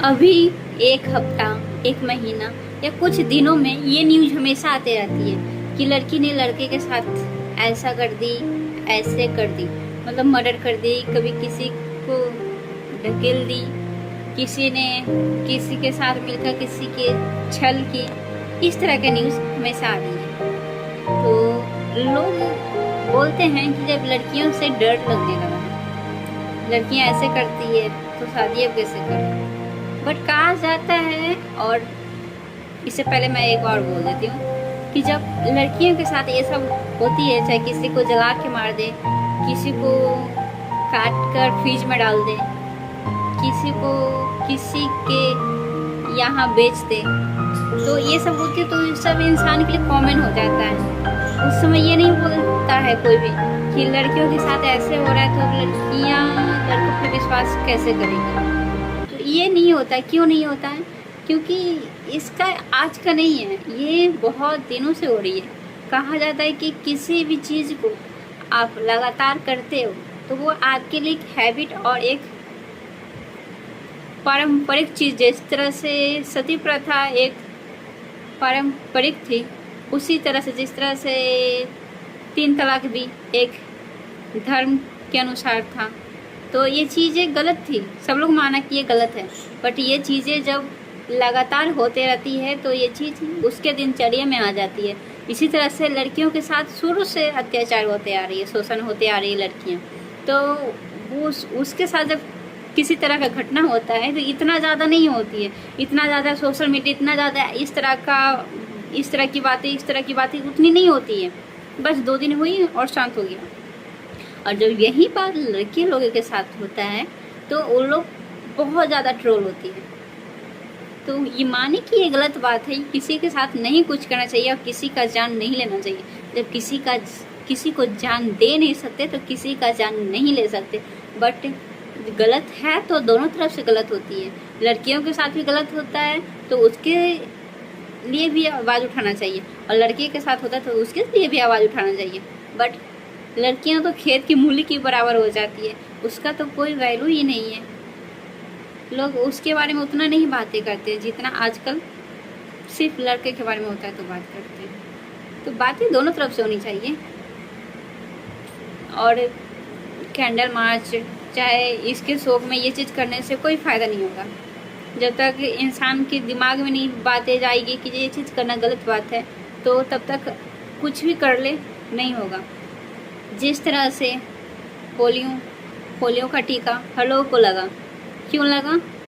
अभी एक हफ्ता, एक महीना या कुछ दिनों में ये न्यूज हमेशा आते रहती है कि लड़की ने लड़के के साथ ऐसा कर दी, ऐसे कर दी, मतलब मर्डर कर दी, कभी किसी को ढकेल दी, किसी ने किसी के साथ मिलकर किसी के छल की। इस तरह के न्यूज हमेशा आ रही है। तो लोग बोलते हैं कि जब लड़कियों से डर लगने लगा, लड़कियां ऐसे करती है तो शादी अब कैसे करें। बट कहा जाता है, और इससे पहले मैं एक और बोल देती हूँ कि जब लड़कियों के साथ ये सब होती है, चाहे किसी को जला के मार दे, किसी को काट कर फ्रिज में डाल दे, किसी को किसी के यहाँ बेच दे, तो ये सब होती है, तो ये सब इंसान के लिए कॉमन हो जाता है। उस समय ये नहीं बोलता है कोई भी कि लड़कियों के साथ ऐसे हो रहा है तो लड़कियाँ लड़कों पर विश्वास कैसे करेंगी। तो ये नहीं होता। क्यों नहीं होता है? क्योंकि इसका आज का नहीं है, ये बहुत दिनों से हो रही है। कहा जाता है कि किसी भी चीज़ को आप लगातार करते हो तो वो आपके लिए एक हैबिट और एक पारंपरिक चीज़, जिस तरह से सती प्रथा एक पारंपरिक थी, उसी तरह से जिस तरह से 3 तलाक भी एक धर्म के अनुसार था, तो ये चीज़ें गलत थी। सब लोग माना कि ये गलत है, बट ये चीज़ें जब लगातार होते रहती है तो ये चीज़ उसके दिनचर्या में आ जाती है। इसी तरह से लड़कियों के साथ शुरू से अत्याचार होते आ रही है, शोषण होते आ रही है लड़कियाँ, तो वो उसके साथ जब किसी तरह का घटना होता है तो इतना ज़्यादा नहीं होती है, इतना ज़्यादा सोशल मीडिया, इतना ज़्यादा इस तरह की बातें उतनी नहीं होती है। बस 2 दिन हुई और शांत हो गया। और जब यही बात लड़के लोगों के साथ होता है तो उन लोग बहुत ज़्यादा ट्रोल होती है। तो ये माने कि ये गलत बात है, किसी के साथ नहीं कुछ करना चाहिए और किसी का जान नहीं लेना चाहिए। जब किसी को जान दे नहीं सकते तो किसी का जान नहीं ले सकते। बट गलत है तो दोनों तरफ से गलत होती है। लड़कियों के साथ भी गलत होता है तो उसके लिए भी आवाज़ उठाना चाहिए, और लड़के के साथ होता है तो उसके लिए भी आवाज़ उठाना चाहिए। बट लड़कियां तो खेत की मूली की बराबर हो जाती है, उसका तो कोई वैल्यू ही नहीं है। लोग उसके बारे में उतना नहीं बातें करते जितना आजकल सिर्फ लड़के के बारे में होता है तो बात करते हैं। तो बातें दोनों तरफ से होनी चाहिए। और कैंडल मार्च, चाहे इसके शौक में ये चीज़ करने से कोई फ़ायदा नहीं होगा। जब तक इंसान के दिमाग में नहीं बातें जाएगी कि ये चीज़ करना गलत बात है, तो तब तक कुछ भी कर ले नहीं होगा। जिस तरह से पोलियो का टीका हर लोगों को लगा, क्यों लगा?